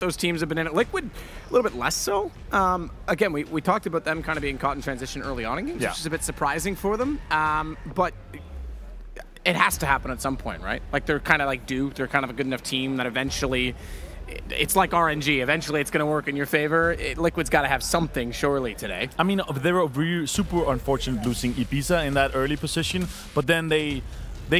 those teams have been in it. Liquid, a little bit less so. Again, we talked about them kind of being caught in transition early on in games, which is a bit surprising for them. But it has to happen at some point, right? Like, they're kind of like due. They're kind of a good enough team that eventually, it's like RNG. Eventually, it's going to work in your favor. Liquid's got to have something, surely, today. I mean, they were really super unfortunate losing Ibiza in that early position, but then they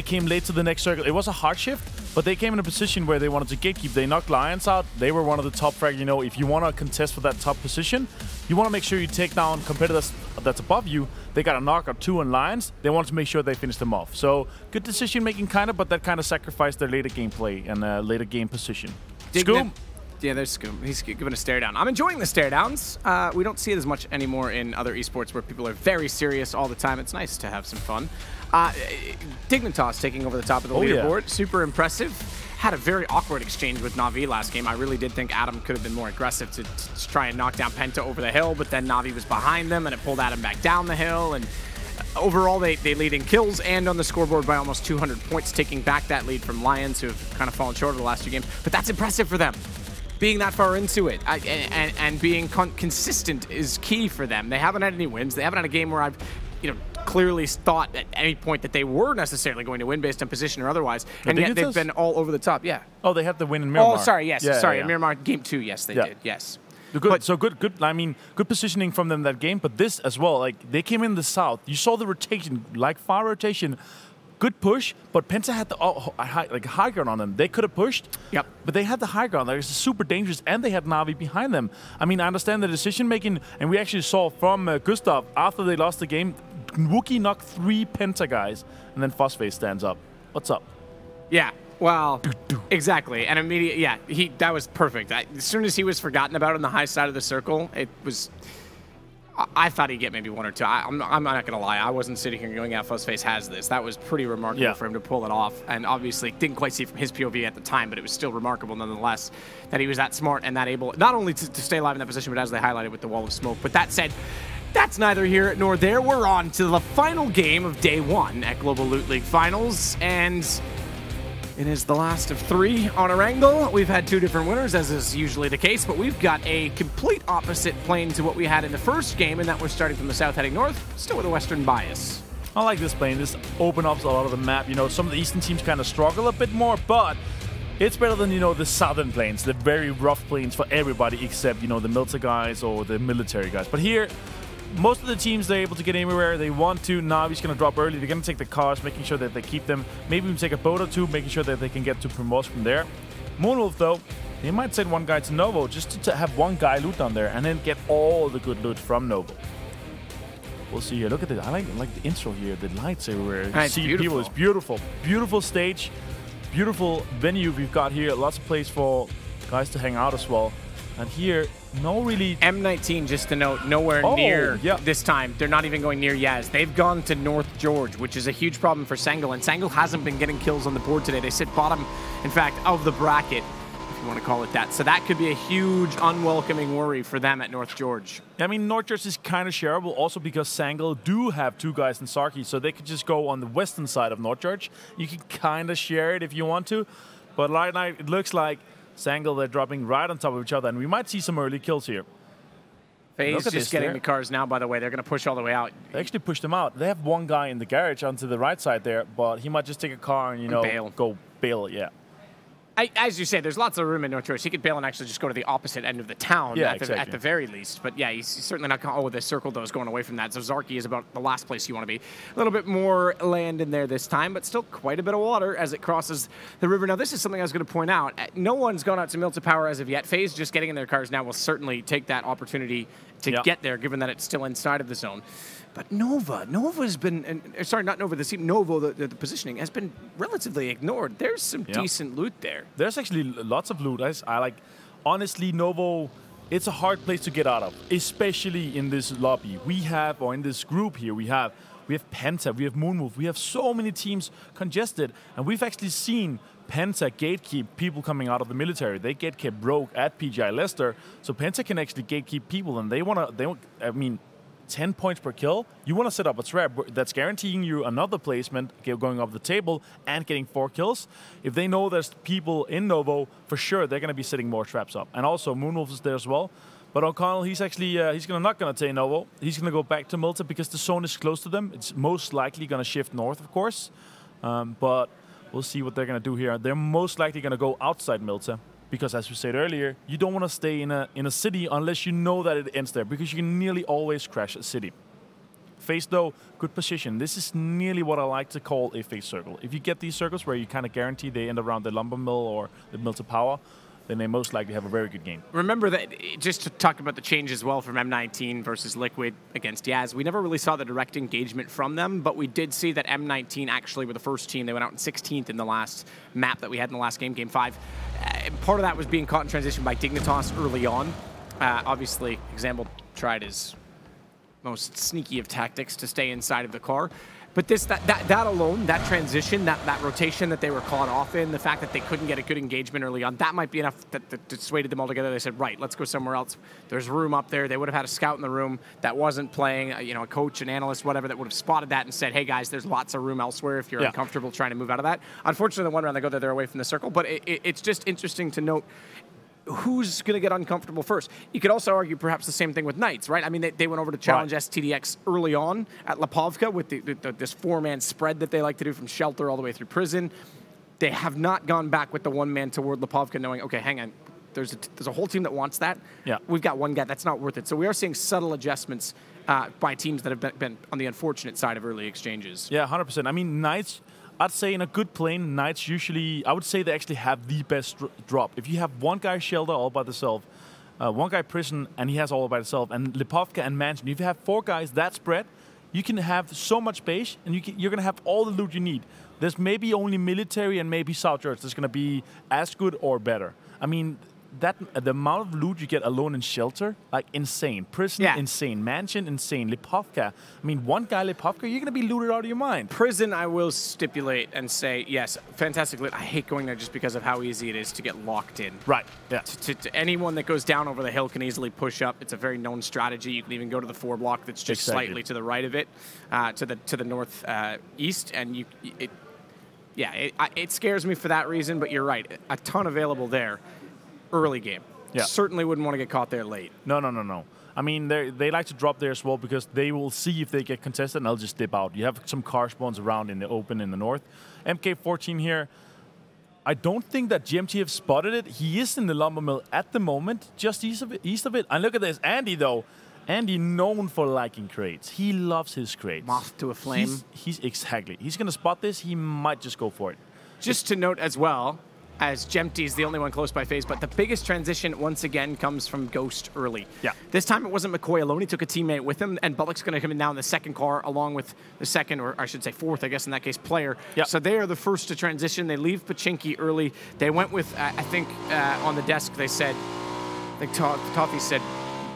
came late to the next circle. It was a hard shift, but they came in a position where they wanted to gatekeep. They knocked Lions out. They were one of the top frag. You know, if you want to contest for that top position, you want to make sure you take down competitors that's above you. They got a knock or 2 on Lions. They wanted to make sure they finished them off. So good decision making, kind of, but that kind of sacrificed their later gameplay and later game position. Scoom. Yeah, there's Scoom. He's giving a stare down. I'm enjoying the stare downs. We don't see it as much anymore in other esports where people are very serious all the time. It's nice to have some fun. Dignitas taking over the top of the leaderboard. Yeah. Super impressive. Had a very awkward exchange with Na'Vi last game. I really did think Adam could have been more aggressive to try and knock down Penta over the hill, but then Na'Vi was behind them and it pulled Adam back down the hill. And overall, they lead in kills and on the scoreboard by almost 200 points, taking back that lead from Lions, who have kind of fallen short of the last 2 games. But that's impressive for them. Being that far into it and being consistent is key for them. They haven't had any wins. They haven't had a game where I've, clearly thought at any point that they were necessarily going to win based on position or otherwise, and yet they've been all over the top. Yeah. Oh, they had the win in Miramar. Oh, sorry. Yes. Yeah, sorry. In Miramar, game 2. Yes, they did. Yes. Good. I mean, good positioning from them that game. But this as well. Like, they came in the south. You saw the rotation, like far rotation. Good push, but Penta had the high ground on them. They could have pushed, but they had the high ground. That is super dangerous, and they had Na'Vi behind them. I mean, I understand the decision making, and we actually saw from Gustav after they lost the game, Wookie knocked 3 Penta guys, and then Phosphate stands up. What's up? Yeah. Well, exactly, and immediately, that was perfect. As soon as he was forgotten about on the high side of the circle, it was. I thought he'd get maybe 1 or 2. I'm not going to lie. I wasn't sitting here going, Fuzzface has this. That was pretty remarkable for him to pull it off. And obviously, didn't quite see it from his POV at the time, but it was still remarkable nonetheless that he was that smart and that able, not only to stay alive in that position, but as they highlighted with the wall of smoke. But that said, that's neither here nor there. We're on to the final game of day 1 at Global Loot League Finals. And it is the last of 3 on Erangel. We've had 2 different winners, as is usually the case, but we've got a complete opposite plane to what we had in the first game, and that we're starting from the south heading north, still with a western bias. I like this plane. This opens up a lot of the map. Some of the eastern teams kind of struggle a bit more, but it's better than, the southern planes, the very rough planes for everybody except, the military guys or the military guys. But here, most of the teams, they're able to get anywhere they want to. Navi's going to drop early. They're going to take the cars, making sure that they keep them. Maybe even take a boat or 2, making sure that they can get to Primos from there. Moonwolf, though, they might send 1 guy to Novo just to have 1 guy loot down there and then get all the good loot from Novo. We'll see here. Look at it. I like the intro here. The lights everywhere. It's beautiful. It's beautiful. Beautiful stage. Beautiful venue we've got here. Lots of place for guys to hang out as well. And here, no really... M19, just to note, nowhere near this time. They're not even going near Yaz. They've gone to North George, which is a huge problem for Sangl. And Sangl hasn't been getting kills on the board today. They sit bottom, in fact, of the bracket, if you want to call it that. So that could be a huge, unwelcoming worry for them at North George. I mean, North George is kind of shareable also because Sangl do have 2 guys in Sarki, so they could just go on the western side of North George. You can kind of share it if you want to. But right now, it looks like Sangl, they're dropping right on top of each other, and we might see some early kills here. FaZe just getting the cars now, by the way. They're going to push all the way out. They actually pushed them out. They have 1 guy in the garage onto the right side there, but he might just take a car and, go bail, As you say, there's lots of room in North George. He could bail and actually just go to the opposite end of the town at the very least. But yeah, he's certainly not going, the circle, though, is going away from that. So Zarki is about the last place you want to be. A little bit more land in there this time, but still quite a bit of water as it crosses the river. Now, this is something I was going to point out. No one's gone out to Milta Power as of yet. FaZe just getting in their cars now will certainly take that opportunity to get there, given that it's still inside of the zone. But Nova's been, sorry, not Nova, the team, Novo, the positioning has been relatively ignored. There's some decent loot there. There's actually lots of loot. Honestly, Novo, it's a hard place to get out of, especially in this lobby. We have, or in this group here, we have Penta, we have Moonwolf, we have so many teams congested, and we've actually seen Penta gatekeep people coming out of the military. They gatekeep Rogue at PGI Leicester, so Penta can actually gatekeep people, and I mean, 10 points per kill, you want to set up a trap that's guaranteeing you another placement, going up the table, and getting 4 kills. If they know there's people in Novo, for sure they're going to be setting more traps up. And also Moonwolf is there as well. But O'Connell, he's actually not going to take Novo. He's going to go back to Milta because the zone is close to them. It's most likely going to shift north, of course. But we'll see what they're going to do here. They're most likely going to go outside Milta. Because, as we said earlier, you don't want to stay in a city unless you know that it ends there, because you can nearly always crash a city. Phase, though, good position. This is nearly what I like to call a phase circle. If you get these circles where you kind of guarantee they end around the lumber mill or the mill to power, then they most likely have a very good game. Remember that, just to talk about the change as well from M19 versus Liquid against Yaz, we never really saw the direct engagement from them, but we did see that M19 actually were the first team. They went out in 16th in the last map that we had in the last game, Game 5. Part of that was being caught in transition by Dignitas early on. Obviously, Example tried his most sneaky of tactics to stay inside of the car. But that alone, that transition, that rotation that they were caught off in, the fact that they couldn't get a good engagement early on, that might be enough that dissuaded them all together. They said, right, let's go somewhere else. There's room up there. They would have had a scout in the room that wasn't playing, a coach, an analyst, whatever, that would have spotted that and said, hey, guys, there's lots of room elsewhere if you're uncomfortable trying to move out of that. Unfortunately, the one round they go there, they're away from the circle. But it's just interesting to note who's going to get uncomfortable first. You could also argue perhaps the same thing with Knights, right? I mean, they went over to challenge STDX early on at Lipovka with this 4-man spread that they like to do from shelter all the way through prison. They have not gone back with the 1-man toward Lipovka knowing, okay, hang on, there's a whole team that wants that. Yeah. We've got one guy. That's not worth it. So we are seeing subtle adjustments by teams that have been on the unfortunate side of early exchanges. Yeah, 100%. I mean, Knights, I'd say in a good plane, Knights usually, I would say they actually have the best drop. If you have one guy Shelter all by themselves, one guy Prison, and he has all by himself, and Lipovka and Mansion, if you have 4 guys that spread, you can have so much base, and you're going to have all the loot you need. There's maybe only military and maybe South Church that's going to be as good or better. I mean, the amount of loot you get alone in Shelter, like insane. Prison, insane. Mansion, insane. Lipovka, I mean, one guy Lipovka, you're going to be looted out of your mind. Prison, I will stipulate and say, yes, fantastic loot. I hate going there just because of how easy it is to get locked in. Right, yeah. To anyone that goes down over the hill can easily push up. It's a very known strategy. You can even go to the 4 block that's just slightly to the right of it, to the north east, and it scares me for that reason, but you're right. A ton available there. Early game. Yeah. Certainly wouldn't want to get caught there late. No. I mean, they like to drop there as well because they will see if they get contested and they'll just dip out. You have some car spawns around in the open in the north. MK14 here. I don't think that GMT have spotted it. He is in the lumber mill at the moment, just east of it. And look at this. Andy, though. Andy known for liking crates. He loves his crates. Moth to a flame. He's exactly. He's going to spot this. He might just go for it. Just to note as well, as Gemty is the only one close by phase, but the biggest transition, once again, comes from Ghost early. Yeah. This time it wasn't McCoy alone. He took a teammate with him, and Bullock's going to come in now in the second car, along with the second, or I should say fourth, I guess in that case, player. Yep. So they are the first to transition. They leave Pachinki early. They went with, I think, on the desk, they said, I think Toffee said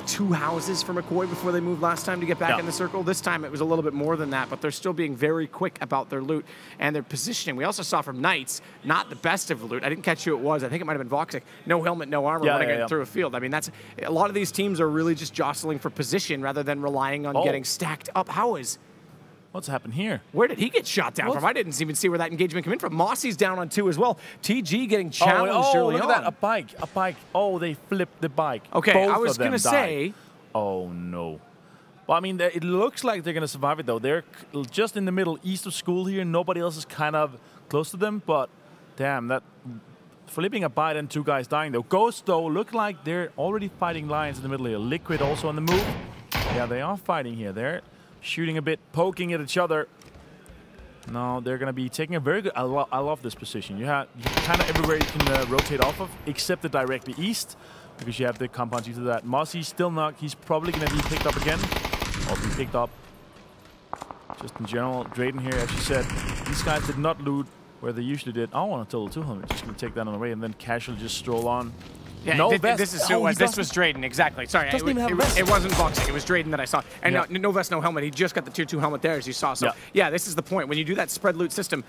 2 houses for McCoy before they moved last time to get back in the circle. This time it was a little bit more than that, but they're still being very quick about their loot and their positioning. We also saw from Knights, not the best of the loot. I didn't catch who it was. I think it might have been Voxic. No helmet, no armor, running through a field. I mean, that's a lot of these teams are really just jostling for position rather than relying on getting stacked up. What's happened here? Where did he get shot down from? I didn't even see where that engagement came in from. Mossy's down on 2 as well. TG getting challenged early on. Look at that, a bike. Oh, they flipped the bike. Okay, Both I was going to say... Oh, no. Well, I mean, it looks like they're going to survive it, though. They're just in the middle, east of school here. Nobody else is kind of close to them, but damn, that flipping a bite and 2 guys dying, though. Ghost, though, look like they're already fighting Lions in the middle here. Liquid also on the move. Yeah, they are fighting here. They're shooting a bit, poking at each other. No, they're going to be taking a very good... I love this position. You have kind of everywhere you can rotate off of, except the directly east, because you have the compounds due to that. Mossy still not. He's probably going to be picked up again. Or be picked up. Just in general, Drayden here, as you said, these guys did not loot where they usually did. I want a total 200. Just going to take that on the way and then casually just stroll on. Yeah, No this, vest. this is who it was. This was Drayden, exactly. Sorry, Doesn't even have a vest. it wasn't Voxic. It was Drayden that I saw. And no vest, no helmet. He just got the tier 2 helmet there, as you saw. So, yeah, this is the point. When you do that spread loot system,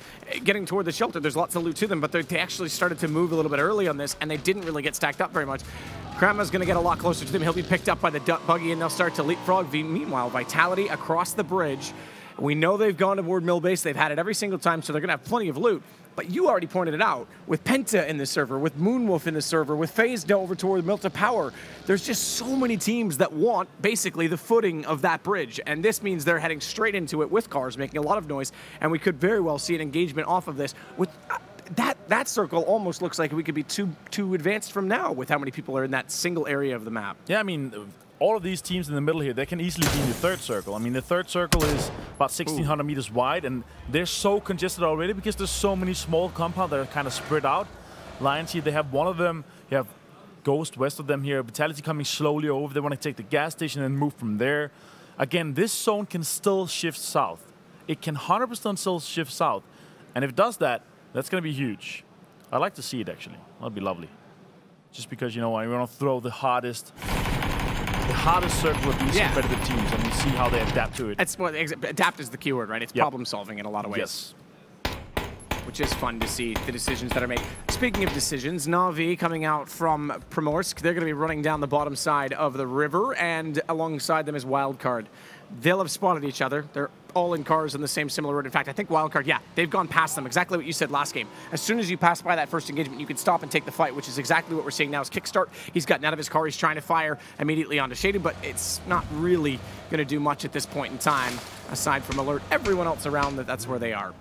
getting toward the shelter, there's lots of loot to them, but they actually started to move a little bit early on this, and they didn't really get stacked up very much. Krama's going to get a lot closer to them. He'll be picked up by the buggy, and they'll start to leapfrog. Meanwhile, Vitality across the bridge. We know they've gone toward mill base. They've had it every single time, so they're going to have plenty of loot. But you already pointed it out. With Penta in the server, with Moonwolf in the server, with FaZe over toward Milta Power, there's just so many teams that want, basically, the footing of that bridge. And this means they're heading straight into it with cars, making a lot of noise. And we could very well see an engagement off of this. With that circle almost looks like we could be too advanced from now with how many people are in that single area of the map. Yeah, I mean, all of these teams in the middle here, they can easily be in the third circle. I mean, the third circle is about 1,600 meters wide, and they're so congested already because there's so many small compounds that are kind of spread out. Lions here, they have one of them. You have Ghost west of them here. Vitality coming slowly over. They want to take the gas station and move from there. Again, this zone can still shift south. It can 100% still shift south. And if it does that, that's going to be huge. I'd like to see it, actually. That'd be lovely. Just because, you know, I want to throw the hardest circle of these competitive teams, and we see how they adapt to it. It's adapt is the keyword, right? It's problem solving in a lot of ways. Yes. Which is fun to see the decisions that are made. Speaking of decisions, Na'Vi coming out from Primorsk. They're going to be running down the bottom side of the river, and alongside them is Wildcard. They'll have spotted each other. They're all in cars on the same similar road. In fact, I think Wildcard, they've gone past them. Exactly what you said last game. As soon as you pass by that first engagement, you can stop and take the fight, which is exactly what we're seeing now is Kickstart. He's gotten out of his car. He's trying to fire immediately onto Shady, but it's not really going to do much at this point in time, aside from alert everyone else around that's where they are.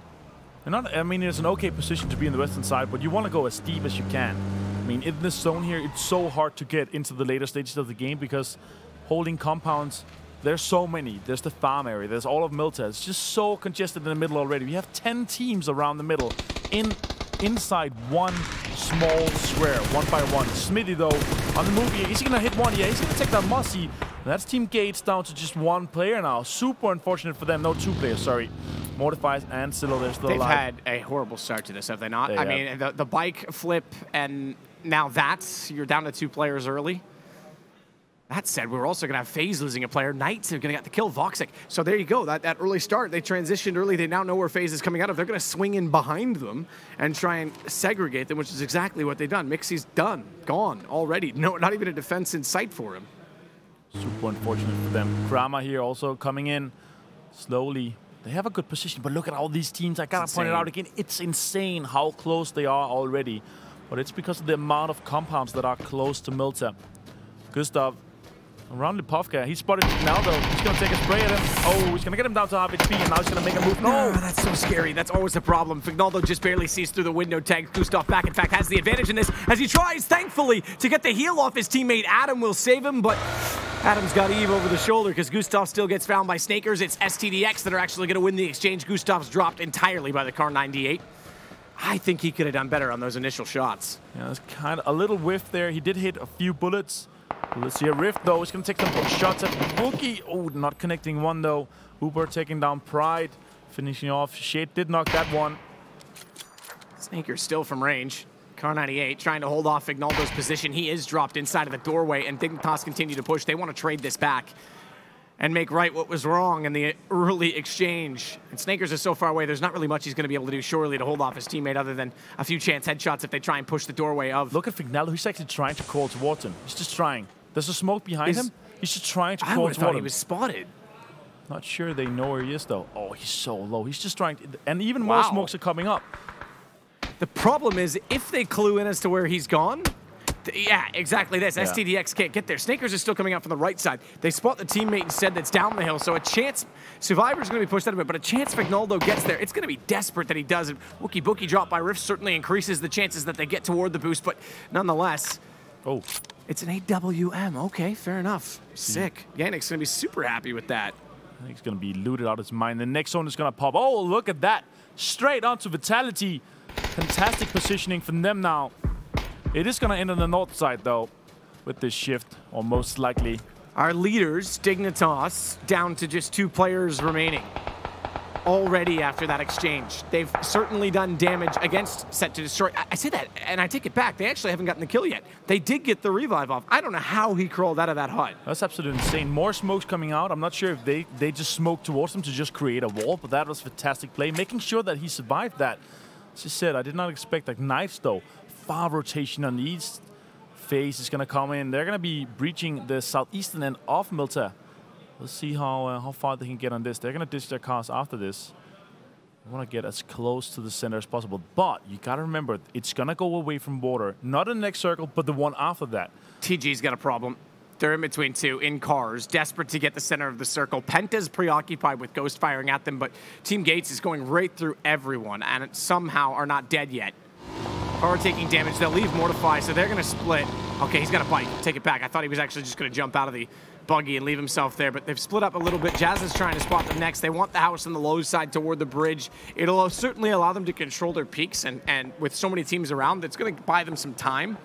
I mean, it's an okay position to be in the western side, but you want to go as deep as you can. I mean, in this zone here, it's so hard to get into the later stages of the game because holding compounds, there's so many. There's the farm area. There's all of Milta. It's just so congested in the middle already. We have 10 teams around the middle inside one small square, one by one. Smitty, though, on the move here. Is he going to hit one? Yeah, he's going to take that Mossy. That's Team Gates down to just one player now. Super unfortunate for them. No, two players, sorry. Mortifies and Silo, they're still alive. They've had a horrible start to this, have they not? They I mean, the bike flip, and now you're down to 2 players early. That said, we're also going to have FaZe losing a player. Knights are going to get to kill Voxic. So there you go. That early start, they transitioned early. They now know where FaZe is coming out of. They're going to swing in behind them and try and segregate them, which is exactly what they've done. Mixie's done. Gone already. No, not even a defense in sight for him. Super unfortunate for them. Krama here also coming in slowly. They have a good position, but look at all these teams. I gotta point it out again. It's insane how close they are already. But it's because of the amount of compounds that are close to Milta. Gustav around Lipovka. He's spotted now, though. He's gonna take a spray at him. Oh, he's gonna get him down to half HP, and now he's gonna make a move. No! That's so scary. That's always the problem. Fignaldo just barely sees through the window, tags Gustav back. In fact, has the advantage in this as he tries, thankfully, to get the heal off his teammate. Adam will save him, but Adam's got Eve over the shoulder because Gustav still gets found by Snakers. It's STDX that are actually going to win the exchange. Gustav's dropped entirely by the Car 98. I think he could have done better on those initial shots. Yeah, that's kind of a little whiff there. He did hit a few bullets. Let's see a Rift, though. He's going to take some shots at Bookie. Oh, not connecting one, though. Uber taking down Pride. Finishing off. Shade did knock that one. Snakers still from range. Car 98 trying to hold off Ignaldo's position. He is dropped inside of the doorway, and Dignitas continue to push. They want to trade this back and make right what was wrong in the early exchange. And Snakers is so far away, there's not really much he's going to be able to do, surely, to hold off his teammate other than a few chance headshots if they try and push the doorway of... Look at Fignello. He's actually trying to crawl towards him. He's just trying. There's a smoke behind him. He's just trying to crawl towards him. He was spotted. Not sure they know where he is, though. Oh, he's so low. He's just trying to... And even more smokes are coming up. The problem is, if they clue in as to where he's gone, yeah, exactly this. Yeah. STDX can't get there. Snakers is still coming out from the right side. They spot the teammate instead that's down the hill, so a chance... Survivor's going to be pushed out of it, but a chance Fignaldo gets there. It's going to be desperate that he does it. Wookie Bookie drop by Rift certainly increases the chances that they get toward the boost, but nonetheless... Oh. It's an AWM. Okay, fair enough. Sick. Yannick's going to be super happy with that. I think he's going to be looted out of his mind. The next one is going to pop. Oh, look at that. Straight onto Vitality. Fantastic positioning from them now. It is going to end on the north side, though, with this shift, or most likely. Our leaders, Dignitas, down to just 2 players remaining. already after that exchange. They've certainly done damage against Set to Destroy. I say that, and I take it back. They actually haven't gotten the kill yet. They did get the revive off. I don't know how he crawled out of that hut. That's absolutely insane. More smokes coming out. I'm not sure if they just smoked towards him to just create a wall, but that was fantastic play. Making sure that he survived that. As you said, I did not expect like Knights, though. Far rotation on the east. FaZe is going to come in. They're going to be breaching the southeastern end of Milta. Let's see how far they can get on this. They're going to ditch their cars after this. I want to get as close to the center as possible. But you got to remember, it's going to go away from water. Not in the next circle, but the one after that. TG's got a problem. They're in between two, in cars, desperate to get the center of the circle. Penta's preoccupied with ghost firing at them, but Team Gates is going right through everyone, and somehow are not dead yet. Are taking damage. They'll leave Mortify, so they're going to split. Okay, he's got a bite. Take it back. I thought he was actually just going to jump out of the buggy and leave himself there, but they've split up a little bit. Jazz is trying to spot them next. They want the house on the low side toward the bridge. It'll certainly allow them to control their peaks, and with so many teams around, it's going to buy them some time,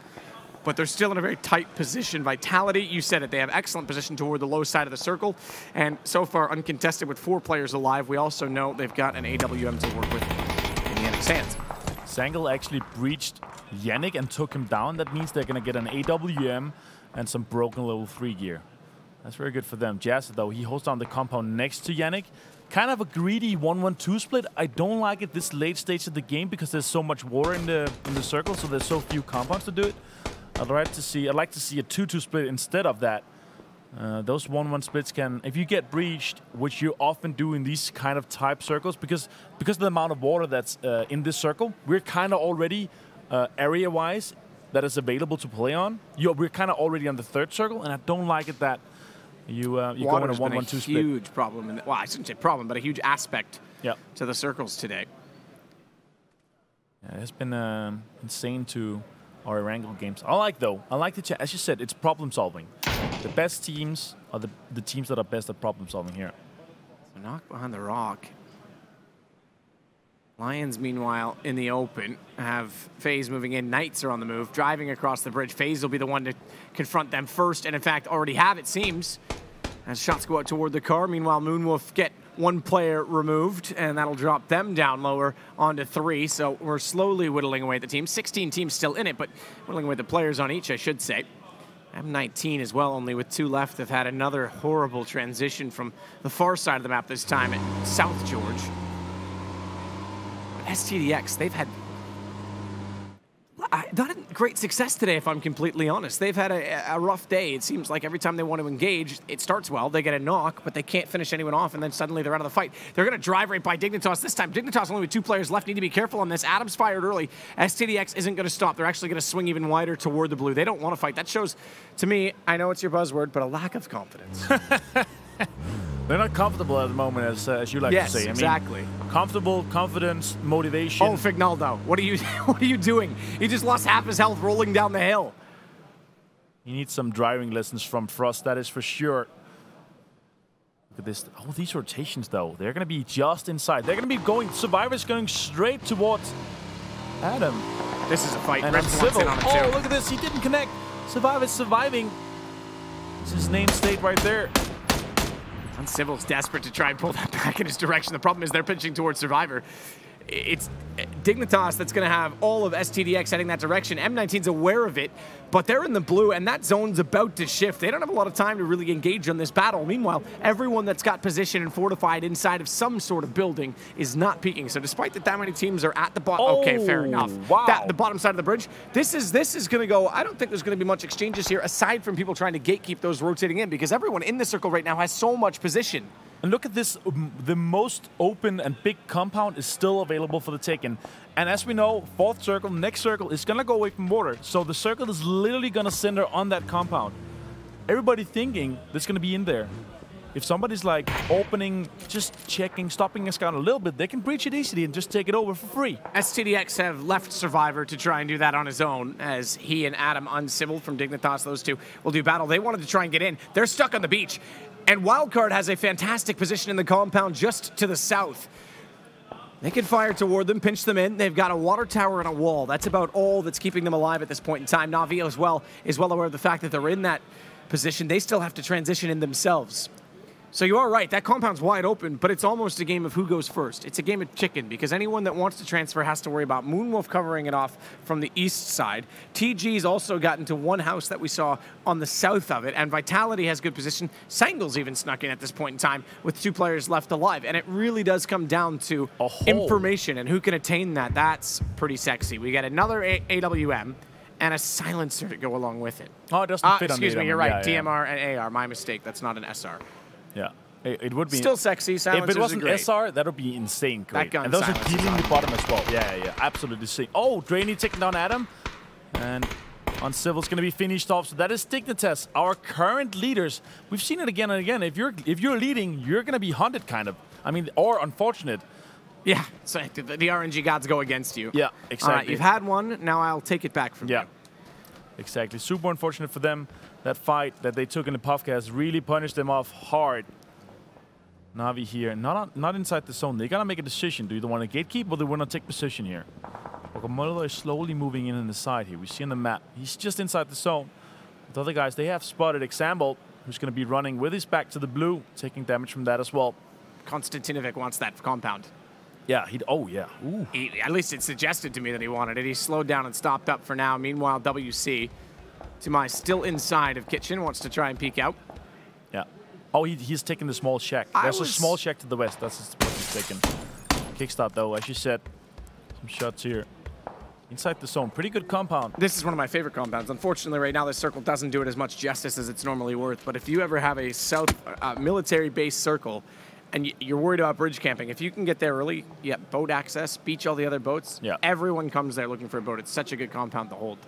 but they're still in a very tight position. Vitality, you said it, they have excellent position toward the low side of the circle, and so far uncontested with 4 players alive. We also know they've got an AWM to work with in the Yannick's hands. Erangel actually breached Yannick and took him down. That means they're going to get an AWM and some broken level 3 gear. That's very good for them. Jazz, though, he holds down the compound next to Yannick. Kind of a greedy 1-1-2 split. I don't like it this late stage of the game because there's so much water in the circle, so there's so few compounds to do it. I'd like to see a 2-2 split instead of that. Those 1-1 splits can, if you get breached, which you often do in these kind of type circles, because of the amount of water that's in this circle, we're kind of already area-wise that is available to play on. We're kind of already on the 3rd circle, and I don't like it that you go in a 1-1-2 split. Huge problem. Well, I shouldn't say problem, but a huge aspect to the circles today. Yeah, it's been insane to our Erangel games. I like the as you said, it's problem solving. The best teams are the teams that are best at problem solving here. So knock behind the rock. Lions, meanwhile, in the open, have FaZe moving in. Knights are on the move, driving across the bridge. FaZe will be the one to confront them first, and in fact, already have, it seems, as shots go out toward the car. Meanwhile, Moonwolf get 1 player removed, and that'll drop them down lower onto 3. So we're slowly whittling away at the team. 16 teams still in it, but whittling away the players on each, I should say. M19 as well, only with 2 left. They've had another horrible transition from the far side of the map this time at South George. STDX, they've had not great success today, if I'm completely honest. They've had a rough day. It seems like every time they want to engage, it starts well. They get a knock, but they can't finish anyone off, and then suddenly they're out of the fight. They're going to drive right by Dignitas this time. Dignitas only with 2 players left. Need to be careful on this. Adams fired early. STDX isn't going to stop. They're actually going to swing even wider toward the blue. They don't want to fight. That shows, to me, I know it's your buzzword, but a lack of confidence. They're not comfortable at the moment, as you like to say. Yes, exactly. Comfortable, confidence, motivation. Oh, Fignaldo, what are you doing? He just lost half his health rolling down the hill. He needs some driving lessons from Frost, that is for sure. Look at this. Oh, these rotations, though. They're going to be just inside. They're going to be going... Survivor's going straight towards Adam. This is a fight. And Civil. Oh, look at this. He didn't connect. Survivor's surviving. This is his name state right there. Uncivil's desperate to try and pull that back in his direction. The problem is they're pitching towards Survivor. It's Dignitas that's going to have all of STDX heading that direction. M19's aware of it, but they're in the blue, and that zone's about to shift. They don't have a lot of time to really engage on this battle. Meanwhile, everyone that's got position and fortified inside of some sort of building is not peeking. So despite that many teams are at the bottom... okay, fair enough. Wow. The bottom side of the bridge. This is going to go... I don't think there's going to be much exchanges here, aside from people trying to gatekeep those rotating in, because everyone in the circle right now has so much position. And look at this, the most open and big compound is still available for the taking. And as we know, 4th circle, next circle is going to go away from water. So the circle is literally going to center on that compound. Everybody thinking that's going to be in there. If somebody's like opening, just checking, stopping a scout a little bit, they can breach it easily and just take it over for free. STDX have left Survivor to try and do that on his own, as he and Adam Uncivil from Dignitas, those two, will do battle. They wanted to try and get in. They're stuck on the beach. And Wildcard has a fantastic position in the compound just to the south. They can fire toward them, pinch them in. They've got a water tower and a wall. That's about all that's keeping them alive at this point in time. Navi as well is well aware of the fact that they're in that position. They still have to transition in themselves. So you are right. That compound's wide open, but it's almost a game of who goes first. It's a game of chicken because anyone that wants to transfer has to worry about Moonwolf covering it off from the east side. TG's also got into one house that we saw on the south of it, and Vitality has good position. Sangle's even snuck in at this point in time with 2 players left alive, and it really does come down to information and who can attain that. That's pretty sexy. We get another AWM and a silencer to go along with it. Oh, it doesn't fit on the excuse me, you're right. Yeah, DMR and AR, my mistake. That's not an SR. Yeah, it would be still sexy. Silencers if it wasn't are great. SR, that would be insane. Great. That gun and those are silences healing the bottom as well. Yeah, absolutely sick. Oh, Drainy taking down Adam, and on Civil's going to be finished off. So that is Dignitas, our current leaders. We've seen it again and again. If you're leading, you're going to be hunted, kind of. I mean, or unfortunate. Yeah, so the RNG gods go against you. Yeah, exactly. All right, you've had one. Now I'll take it back from you. Exactly. Super unfortunate for them. That fight that they took in the Puffcast really punished them off hard. Na'Vi here, not inside the zone. They gotta make a decision. Do they want to gatekeep or do they want to take position here? Guacamole is slowly moving in on the side here. We see on the map. He's just inside the zone. The other guys, they have spotted Example, who's going to be running with his back to the blue, taking damage from that as well. Konstantinovic wants that compound. Yeah, oh yeah. Ooh. At least it suggested to me that he wanted it. He slowed down and stopped up for now. Meanwhile, WC, to my still inside of Kitchen, wants to try and peek out. Yeah. Oh, he's taking the small shack. There's a small shack to the west. That's what he's taking. Kickstart, though, as you said. Some shots here. Inside the zone. Pretty good compound. This is one of my favorite compounds. Unfortunately, right now, this circle doesn't do it as much justice as it's normally worth. But if you ever have a south military-based circle and you're worried about bridge camping, if you can get there early, boat access, beach all the other boats, everyone comes there looking for a boat. It's such a good compound to hold.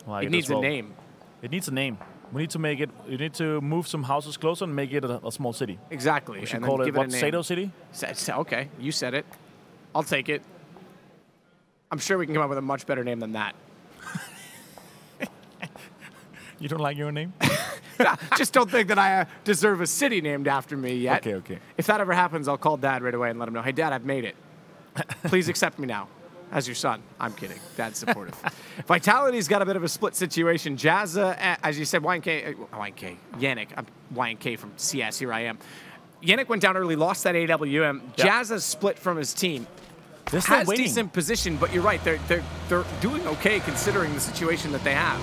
It needs a name. It needs a name. We need to make it. You need to move some houses closer and make it a small city. Exactly. We should call it what? Sado City. Okay, you said it. I'll take it. I'm sure we can come up with a much better name than that. You don't like your name? Just don't think that I deserve a city named after me yet. Okay. If that ever happens, I'll call Dad right away and let him know, hey, Dad, I've made it. Please accept me now as your son. I'm kidding. Dad's supportive. Vitality's got a bit of a split situation. Jazza, as you said, Yannick, Yannick from CS, here I am. Yannick went down early, lost that AWM. Jazza's split from his team. Has decent position, but you're right. They're doing okay considering the situation that they have.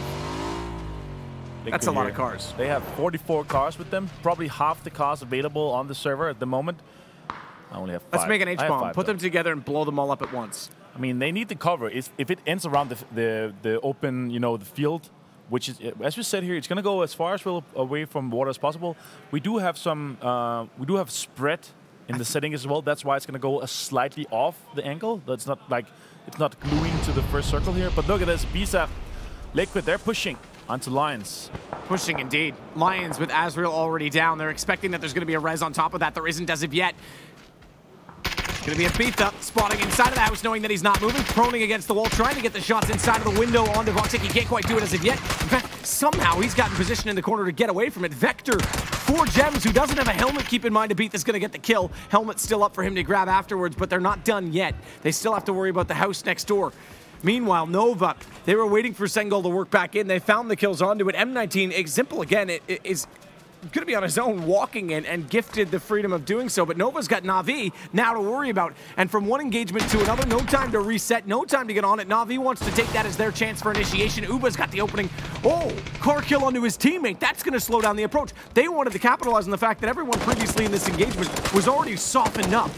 That's a lot of cars. They have 44 cars with them. Probably half the cars available on the server at the moment. I only have 5. Let's make an H-bomb. Put them together and blow them all up at once. I mean, they need the cover. If it ends around the open, the field, which is, as we said here, it's going to go as far as away from water as possible. We do have some. We do have spread in the setting as well. That's why it's going to go slightly off the angle. That's not like it's not gluing to the first circle here. But look at this, BSAP, Liquid. They're pushing onto Lions. Pushing indeed. Lions with Azrael already down. They're expecting that there's going to be a res on top of that. There isn't as of yet. Going to be a beat up, spotting inside of the house, knowing that he's not moving, proning against the wall, trying to get the shots inside of the window onto Avnqr. He can't quite do it as of yet. In fact, somehow he's gotten position in the corner to get away from it. Vector, 4 gems, who doesn't have a helmet, keep in mind, to beat, that's going to get the kill. Helmet's still up for him to grab afterwards, but they're not done yet. They still have to worry about the house next door. Meanwhile, Nova, they were waiting for Sengol to work back in. They found the kills onto it. M19, Example again, is going to be on his own, walking in, and gifted the freedom of doing so. But Nova's got Na'Vi now to worry about. And from one engagement to another, no time to reset, no time to get on it. Na'Vi wants to take that as their chance for initiation. Uba's got the opening. Oh, car kill onto his teammate. That's going to slow down the approach. They wanted to capitalize on the fact that everyone previously in this engagement was already softened up,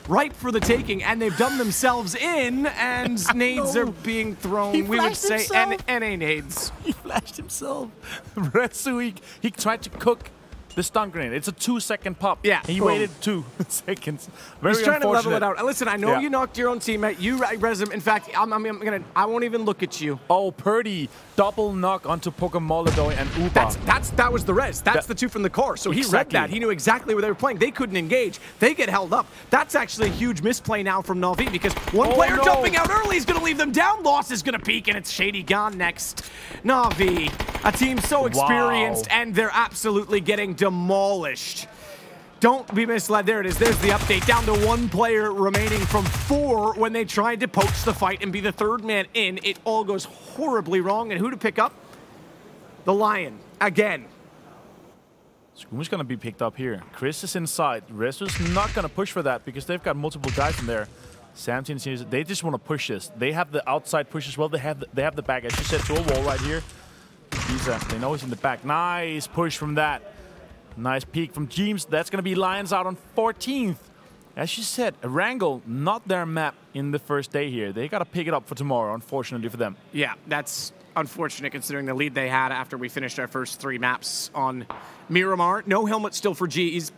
ripe for the taking, and they've done themselves in, and nades are being thrown. We would say NA nades. He flashed himself. Retsu, he tried to cook the stun grenade. It's a 2-second pop. Yeah. He waited 2 seconds. Very He's trying to level it out. Listen, I know you knocked your own teammate. You res him. In fact, I won't even look at you. Oh, Purdy. Double knock onto Pokemolodoy and Uba. That was the res. That's the 2 from the core. So he read that. He knew exactly where they were playing. They couldn't engage. They get held up. That's actually a huge misplay now from Na'Vi, because one player jumping out early is going to leave them down. Loss is going to peak, and it's Shady gone next. Na'Vi, a team so experienced, and they're absolutely getting demolished. Don't be misled. There it is. There's the update. Down to 1 player remaining from 4 when they tried to poach the fight and be the 3rd man in. It all goes horribly wrong. And who to pick up? The Lion. Again. Scoom's going to be picked up here. Chris is inside. Rezo's not going to push for that because they've got multiple guys in there. Samtin sees they just want to push this. They have the outside push as well. They have the back, as you said, to a wall right here. They know he's in the back. Nice push from that. Nice peek from James. That's going to be Lions out on 14th. As you said, Erangel, not their map in the first day here. They got to pick it up for tomorrow, unfortunately for them. Yeah, that's unfortunate considering the lead they had after we finished our first 3 maps on Miramar. No helmet still for James,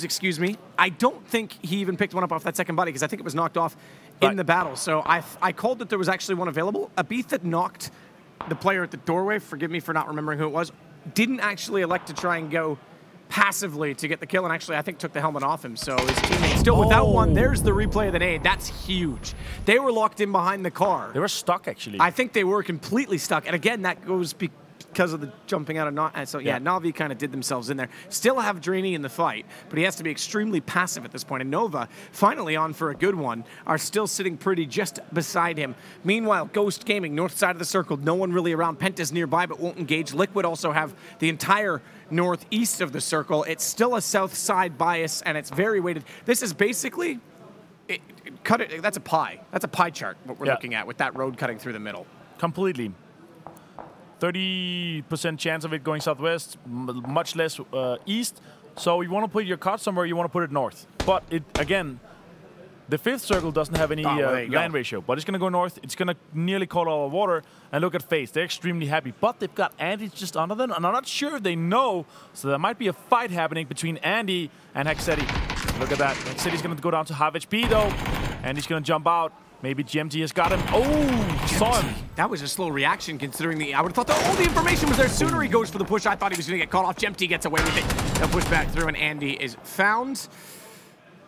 excuse me. I don't think he even picked one up off that second body because I think it was knocked off in the battle. So I called that there was actually one available. A beef that knocked the player at the doorway, forgive me for not remembering who it was, didn't actually elect to try and go passively to get the kill, and actually I think took the helmet off him, so his teammate still without one. There's the replay of the nade. That's huge. They were locked in behind the car. They were stuck, actually. I think they were completely stuck, and again, that goes because of the jumping out of Na'Vi. So yeah, Na'Vi kind of did themselves in there. Still have Drainy in the fight, but he has to be extremely passive at this point, and Nova, finally on for a good one, are still sitting pretty just beside him. Meanwhile, Ghost Gaming, north side of the circle, no one really around. Penta's nearby, but won't engage. Liquid also have the entire northeast of the circle. It's still a south side bias, and it's very weighted. This is basically, that's a pie. That's a pie chart, what we're looking at, with that road cutting through the middle. Completely. 30% chance of it going southwest, much less east. So you want to put your cart somewhere, you want to put it north. But again, the 5th circle doesn't have any land ratio, but it's going to go north. It's going to nearly coat all the water. And look at FaZe. They're extremely happy. But they've got Andy just under them, and I'm not sure if they know. So there might be a fight happening between Andy and Hexeti. Look at that. Hexeti's going to go down to half HP, though. And he's going to jump out. Maybe GMT has got him. Oh, saw him. That was a slow reaction considering I would have thought that all the information was there sooner. He goes for the push. I thought he was going to get caught off. GMT gets away with it. They'll push back through, and Andy is found.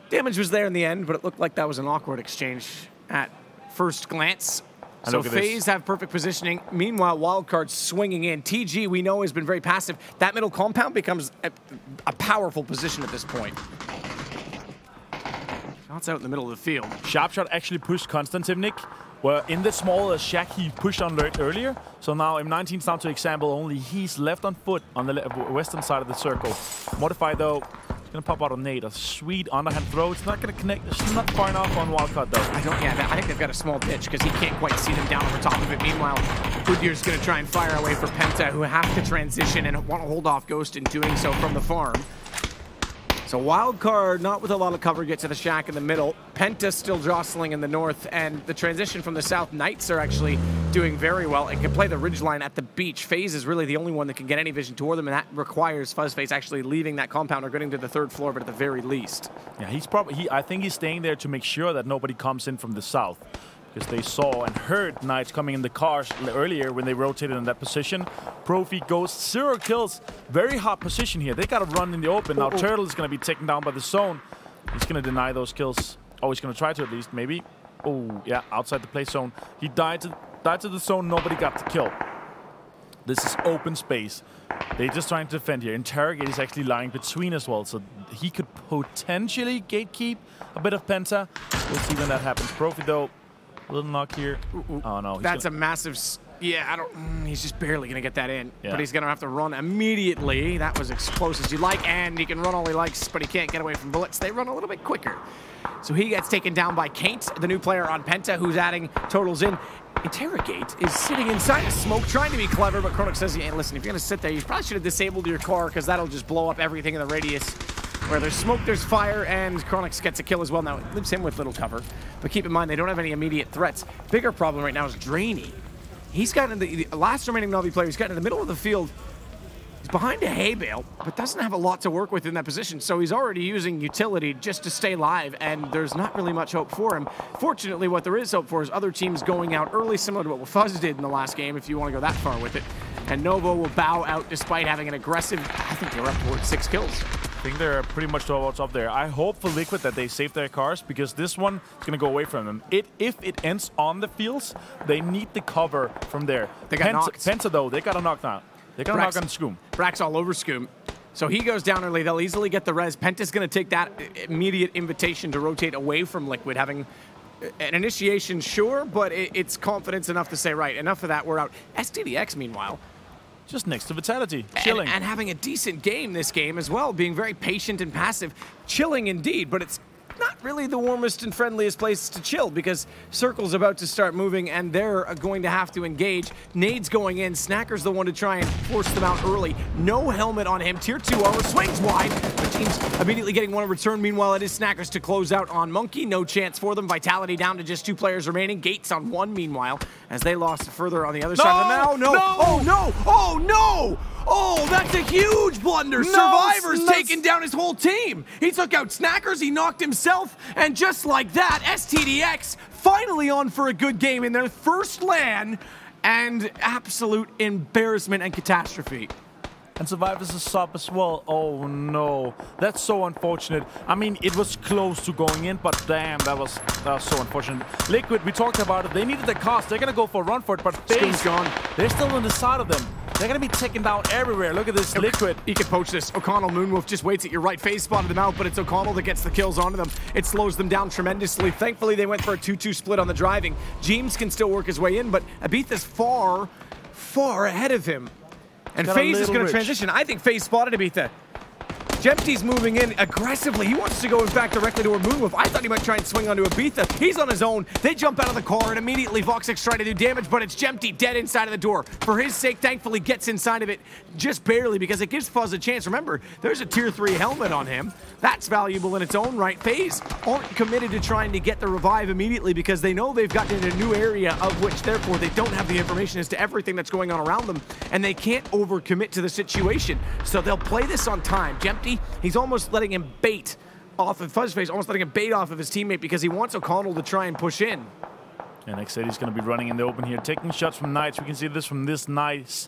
Damage was there in the end, but it looked like that was an awkward exchange at first glance. So FaZe have perfect positioning. Meanwhile, Wildcard swinging in. TG, we know, has been very passive. That middle compound becomes a powerful position at this point. Shots out in the middle of the field. Sharpshot actually pushed Konstantinik. Well, in the small shack he pushed on earlier. So now M19's down to example only. He's left on foot on the western side of the circle. Modified though. He's going to pop out a nade. A sweet underhand throw. It's not going to connect. It's not far enough on Wildcard though. I think they've got a small pitch because he can't quite see them down over top of it. Meanwhile, Goodyear's going to try and fire away for Penta, who have to transition and want to hold off Ghost in doing so from the farm. So Wildcard, not with a lot of cover, gets to the shack in the middle. Penta still jostling in the north, and the transition from the south. Knights are actually doing very well and can play the ridgeline at the beach. FaZe is really the only one that can get any vision toward them, and that requires Fuzzface actually leaving that compound or getting to the 3rd floor, but at the very least. Yeah, I think he's staying there to make sure that nobody comes in from the south. Because they saw and heard Knights coming in the cars earlier when they rotated in that position. Profi goes 0 kills. Very hot position here. They got to run in the open. Now Turtle is going to be taken down by the zone. He's going to deny those kills. Oh, he's going to try to at least, maybe. Oh, yeah, outside the play zone. He died to the zone. Nobody got the kill. This is open space. They're just trying to defend here. Interrogate is actually lying between as well, so he could potentially gatekeep a bit of Penta. We'll see when that happens. Profi, though, little knock here. Oh, no. That's a massive... Yeah, he's just barely going to get that in. Yeah. But he's going to have to run immediately. That was as close as you like, and he can run all he likes, but he can't get away from bullets. They run a little bit quicker. So he gets taken down by Kaint, the new player on Penta, who's adding totals in. Interrogate is sitting inside of smoke, trying to be clever, but Chronix says, hey, listen, if you're going to sit there, you probably should have disabled your car, because that'll just blow up everything in the radius. Where there's smoke, there's fire, and Chronix gets a kill as well. Now, it leaves him with little cover. But keep in mind, they don't have any immediate threats. Bigger problem right now is Drainy. He's gotten the last remaining Na'Vi player. He's gotten in the middle of the field. He's behind a hay bale, but doesn't have a lot to work with in that position. So he's already using utility just to stay live, and there's not really much hope for him. Fortunately, what there is hope for is other teams going out early, similar to what Fuzz did in the last game, if you want to go that far with it. And Novo will bow out despite having an aggressive, I think they're up towards 6 kills. I think they're pretty much towards up there. I hope for Liquid that they save their cars, because this one is going to go away from them. If it ends on the fields, they need the cover from there. They got knocked. Penta, though, they got a knockdown. They got a knock on Scoom. Brack's all over Scoom. So he goes down early. They'll easily get the res. Penta's going to take that immediate invitation to rotate away from Liquid, having an initiation, sure, but it's confidence enough to say, right, enough of that, we're out. STDX, meanwhile, just next to Vitality, chilling. And having a decent game this game as well, being very patient and passive. Chilling indeed, but it's not really the warmest and friendliest place to chill because Circle's about to start moving and they're going to have to engage. Nades going in. Snacker's the one to try and force them out early. No helmet on him. Tier 2 armor swings wide. The team's immediately getting one in return. Meanwhile, it is Snackers to close out on Monkey. No chance for them. Vitality down to just 2 players remaining. Gates on 1 meanwhile as they lost further on the other side of the map. Oh, no! Oh, no! Oh, no! Oh, that's a huge blunder. Survivor's taken down his whole team. He took out Snackers, he knocked himself, and just like that, STDX finally on for a good game in their first LAN, and absolute embarrassment and catastrophe. And Survivor's a sub as well. Oh no, that's so unfortunate. I mean, it was close to going in, but damn, that was so unfortunate. Liquid, we talked about it. They needed the cost. They're gonna go for a run for it, but FaZe, gone. They're still on the side of them. They're gonna be taken down everywhere. Look at this Liquid. He can poach this. O'Connell Moonwolf just waits at your right. FaZe spotted them out, but it's O'Connell that gets the kills onto them. It slows them down tremendously. Thankfully, they went for a 2-2 split on the driving. James can still work his way in, but Abitha's far, far ahead of him. And FaZe is going to transition. I think FaZe spotted Avnqr. Jempty's moving in aggressively. He wants to go, in fact, directly to a Moonwolf. I thought he might try and swing onto Avnqr. He's on his own. They jump out of the car, and immediately Voxix try to do damage, but it's Jempty dead inside of the door. For his sake, thankfully, gets inside of it just barely because it gives Fuzz a chance. Remember, there's a tier 3 helmet on him. That's valuable in its own right. FaZe aren't committed to trying to get the revive immediately because they know they've gotten in a new area of which, therefore, they don't have the information as to everything that's going on around them, and they can't overcommit to the situation. So they'll play this on time. Jempty, he's almost letting him bait off of Fuzzface, almost letting him bait off of his teammate because he wants O'Connell to try and push in. And Xety's going to be running in the open here, taking shots from Knights. We can see this from this nice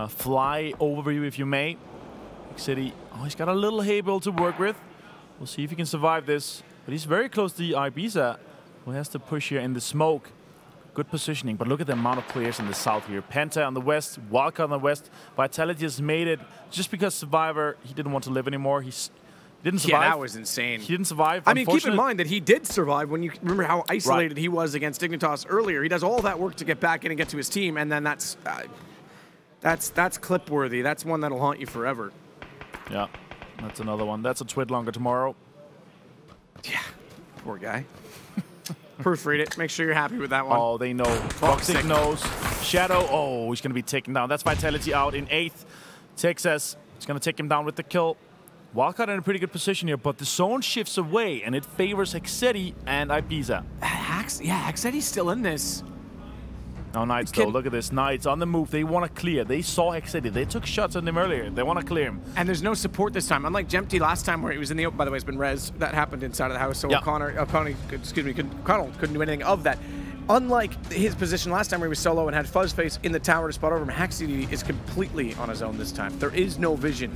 fly overview, if you may. Xety, oh, he's got a little Haybell to work with. We'll see if he can survive this. But he's very close to Ibiza, who has to push here in the smoke. Good positioning, but look at the amount of players in the south here. Penta on the west, Wildcard on the west. Vitality has made it just because Survivor, he didn't want to live anymore. He didn't survive. Yeah, that was insane. He didn't survive. I mean, keep in mind that he did survive when you remember how isolated he was against Dignitas earlier. He does all that work to get back in and get to his team, and then that's clip worthy. That's one that'll haunt you forever. Yeah, that's another one. That's a twit longer tomorrow. Yeah, poor guy. Proofread it. Make sure you're happy with that one. Oh, they know. Voxic knows. Shadow. Oh, he's going to be taken down. That's Vitality out in 8th. Texas is going to take him down with the kill. Wildcard in a pretty good position here, but the zone shifts away, and it favors Xety and Ibiza. Xety's still in this. Now Knights, though, look at this. Knights on the move. They want to clear. They saw Xety. They took shots at him earlier. They want to clear him. And there's no support this time. Unlike Jempty last time where he was in the open. By the way, it's been res. That happened inside of the house. So O'Connell couldn't do anything of that. Unlike his position last time where he was solo and had Fuzzface in the tower to spot over him, Haxity is completely on his own this time. There is no vision.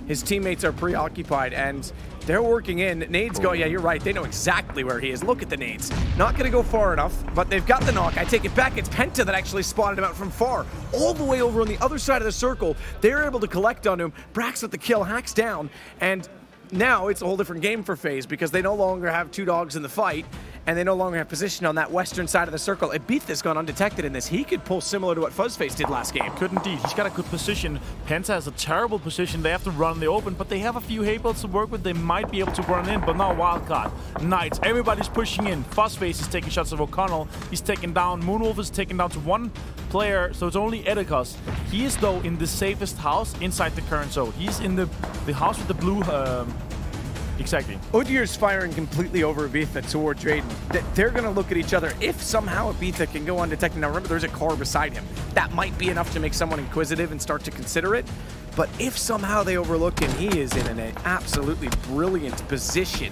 His teammates are preoccupied, and they're working in. Nades go, yeah, you're right. They know exactly where he is. Look at the nades. Not going to go far enough, but they've got the knock. I take it back. It's Penta that actually spotted him out from far. All the way over on the other side of the circle. They're able to collect on him. Brax with the kill, hacks down, and now it's a whole different game for FaZe because they no longer have 2 dogs in the fight, and they no longer have position on that western side of the circle. Abitha's gone undetected in this. He could pull similar to what Fuzzface did last game. Could indeed. He's got a good position. Penta has a terrible position. They have to run in the open, but they have a few Haybells to work with. They might be able to run in, but now Wildcard. Knights. Everybody's pushing in. Fuzzface is taking shots of O'Connell. He's taken down. Moonwolf is taken down to 1 player, so it's only Edicus. He is, though, in the safest house inside the current zone. He's in the house with the blue... Exactly. Udyr's firing completely over Abitha toward Drayden. They're going to look at each other. If somehow Abitha can go undetected, now remember there's a car beside him. That might be enough to make someone inquisitive and start to consider it. But if somehow they overlook him, he is in an absolutely brilliant position.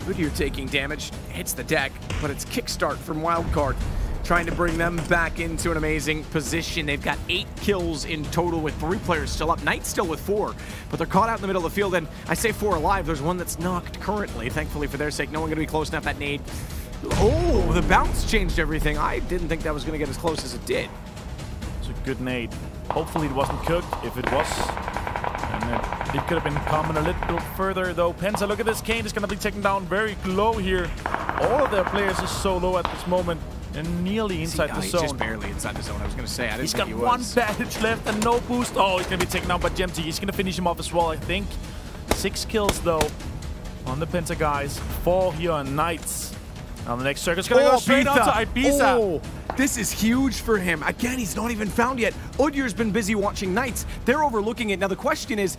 Udyr taking damage, hits the deck, but it's kickstart from Wildcard, trying to bring them back into an amazing position. They've got 8 kills in total with 3 players still up. Knight's still with 4, but they're caught out in the middle of the field, and I say 4 alive. There's one that's knocked currently. Thankfully for their sake, no one going to be close enough. That nade. Oh, the bounce changed everything. I didn't think that was going to get as close as it did. It's a good nade. Hopefully it wasn't cooked. If it was, and it could have been coming a little bit further, though. Penta, look at this. Kane is going to be taken down very low here. All of their players are so low at this moment. And nearly inside the he's zone. just barely inside the zone. I was going to say, I didn't He's think got he one was. bandage left and no boost. Oh, he's going to be taken out by Gemty. He's going to finish him off as well, I think. 6 kills, though, on the Penta guys. 4 here on Knights. Now the next circle's going to go straight on to Ibiza. Oh, this is huge for him. Again, he's not even found yet. Udyr's been busy watching Knights. They're overlooking it. Now the question is,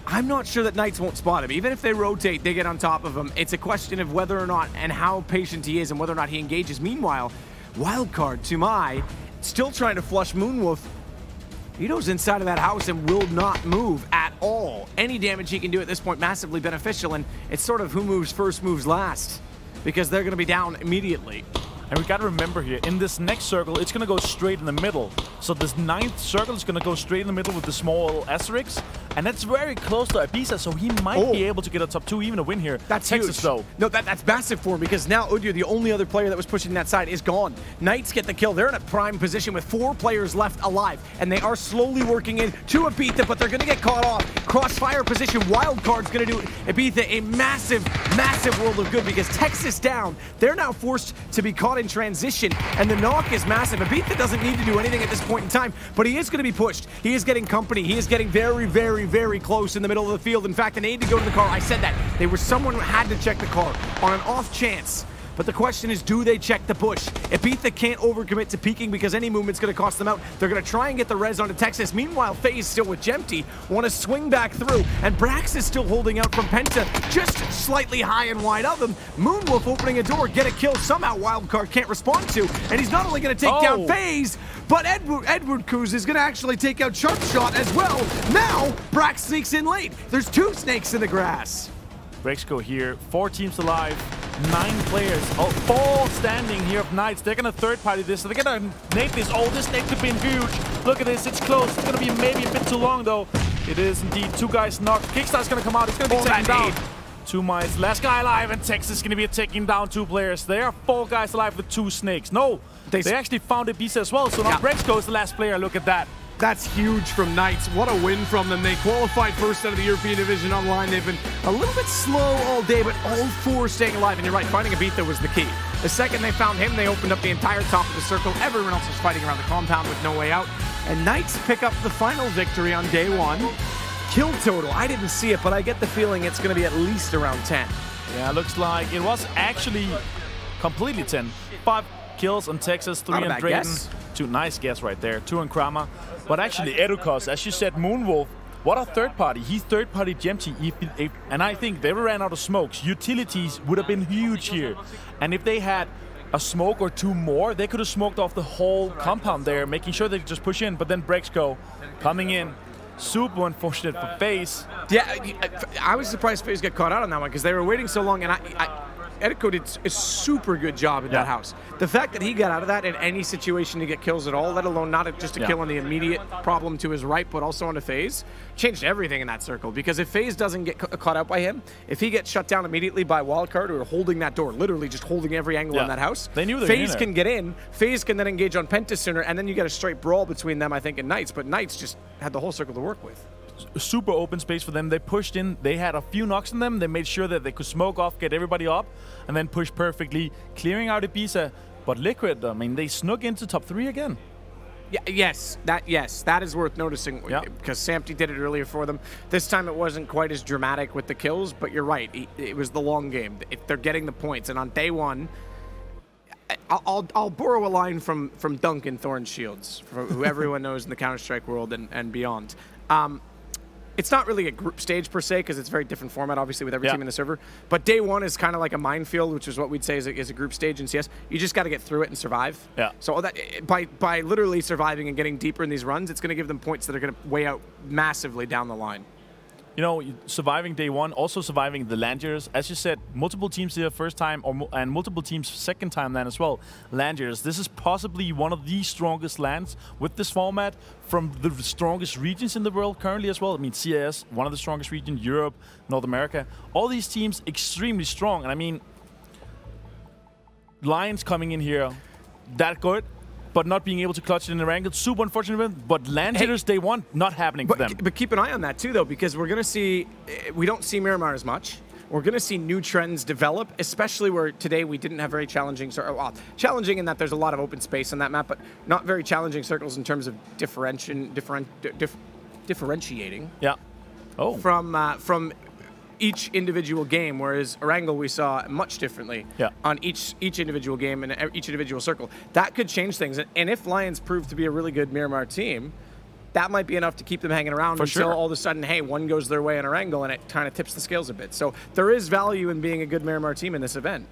I'm not sure that Knights won't spot him. Even if they rotate, they get on top of him. It's a question of whether or not and how patient he is and whether or not he engages. Meanwhile, Wildcard, Tumai, still trying to flush Moonwolf. Ito's inside of that house and will not move at all. Any damage he can do at this point, massively beneficial, and it's sort of who moves first moves last, because they're going to be down immediately. And we got to remember here, in this next circle, it's going to go straight in the middle. So this 9th circle is going to go straight in the middle with the small asterisks. And that's very close to Ibiza, so he might be able to get a top 2, even a win here. That's Texas, huge. though. No, that's massive for him, because now Udyr, the only other player that was pushing that side, is gone. Knights get the kill. They're in a prime position with 4 players left alive, and they are slowly working in to Ibiza, but they're going to get caught off. Crossfire position. Wildcard's going to do Ibiza a massive, massive world of good, because Texas down. They're now forced to be caught in transition, and the knock is massive. Ibiza doesn't need to do anything at this point in time, but he is going to be pushed. He is getting company. He is getting very, very, very close in the middle of the field. In fact, an aid to go to the car. I said that. Someone had to check the car on an off chance. But the question is, do they check the push? Ibiza can't overcommit to peeking because any movement's going to cost them out. They're going to try and get the res onto Texas. Meanwhile, FaZe still with Gemty want to swing back through. And Brax is still holding out from Penta, just slightly high and wide of them. Moonwolf opening a door, get a kill. Somehow Wildcard can't respond to. And he's not only going to take down FaZe, but Edward Kuz is going to actually take out Sharpshot as well. Now, Brax sneaks in late. There's 2 snakes in the grass. Brexco here, 4 teams alive, 9 players, 4 standing here of Knights. They're gonna third party this, so they're gonna nade this. Oh, this nade could be huge. Look at this, it's close. It's gonna be maybe a bit too long though. It is indeed. 2 guys knocked. Kickstar's gonna come out, he's gonna be taken down. 2 mice, last guy alive, and Texas is gonna be taking down 2 players. There are 4 guys alive with 2 snakes. No, they actually found Ibiza as well, so now Brexco is the last player. Look at that. That's huge from Knights. What a win from them. They qualified first out of the European Division online. They've been a little bit slow all day, but all 4 staying alive. And you're right, finding Ibiza was the key. The second they found him, they opened up the entire top of the circle. Everyone else was fighting around the compound with no way out. And Knights pick up the final victory on day 1. Kill total, I didn't see it, but I get the feeling it's going to be at least around 10. Yeah, looks like it was actually completely 10. 5 kills on Texas, 3 on Drayton. 2, nice guess right there. 2 on Kramer. But actually, Edukos, as you said, Moonwolf, what a third party. He third party Gemty, and I think they ran out of smokes. Utilities would have been huge here. And if they had a smoke or 2 more, they could have smoked off the whole compound there, making sure they could just push in. But then Brexco coming in. Super unfortunate for FaZe. Yeah, I was surprised FaZe got caught out on that one because they were waiting so long, and Ediko did a super good job in that house. The fact that he got out of that in any situation to get kills at all, let alone not just a kill on the immediate problem to his right, but also on a FaZe, changed everything in that circle. Because if FaZe doesn't get caught out by him, if he gets shut down immediately by Wildcard, who are holding that door, literally just holding every angle in that house, they knew FaZe can get in, FaZe can then engage on Penta sooner, and then you get a straight brawl between them, I think, and Knights. But Knights just had the whole circle to work with. Super open space for them. They pushed in. They had a few knocks on them. They made sure that they could smoke off, get everybody up, and then push perfectly, clearing out Ibiza. But Liquid, I mean, they snuck into top 3 again. Yeah, yes, that is worth noticing because Samty did it earlier for them. This time it wasn't quite as dramatic with the kills, but you're right. It was the long game. If they're getting the points, and on day 1, I'll borrow a line from Duncan Thornshields, who everyone knows in the Counter-Strike world and beyond. It's not really a group stage per se because it's a very different format, obviously, with every team in the server. But day 1 is kind of like a minefield, which is what we'd say is a group stage in CS. You just got to get through it and survive. Yeah. So that by literally surviving and getting deeper in these runs, it's going to give them points that are going to weigh out massively down the line. You know, surviving day 1, also surviving the land years. As you said, multiple teams here first time, and multiple teams second time land as well. Land years. This is possibly one of the strongest lands with this format from the strongest regions in the world currently as well. I mean, CIS, one of the strongest regions, Europe, North America. All these teams extremely strong. And I mean, Lions coming in here, that good. But not being able to clutch it in Erangel, super unfortunate. But land hitters day 1, not happening for them. But keep an eye on that too, though, because we're going to see, we don't see Miramar as much. we're going to see new trends develop, especially where today we didn't have very challenging, well, challenging in that there's a lot of open space on that map, but not very challenging circles in terms of differentiating. Yeah. Oh. From each individual game, whereas Erangel we saw much differently on each individual game and each individual circle. That could change things, and if Lions prove to be a really good Miramar team, that might be enough to keep them hanging around until all of a sudden, hey, one goes their way in Erangel, and it kind of tips the scales a bit. So there is value in being a good Miramar team in this event.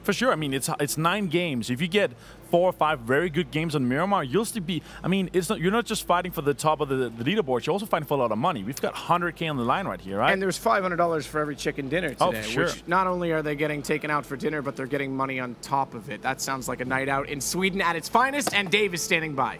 For sure. I mean, it's 9 games. If you get 4 or 5 very good games on Miramar, you'll still be. I mean, you're not just fighting for the top of the leaderboard. You're also fighting for a lot of money. We've got 100K on the line right here, right? And there's $500 for every chicken dinner today. Oh, for sure. Which not only are they getting taken out for dinner, but they're getting money on top of it. That sounds like a night out in Sweden at its finest. And Dave is standing by.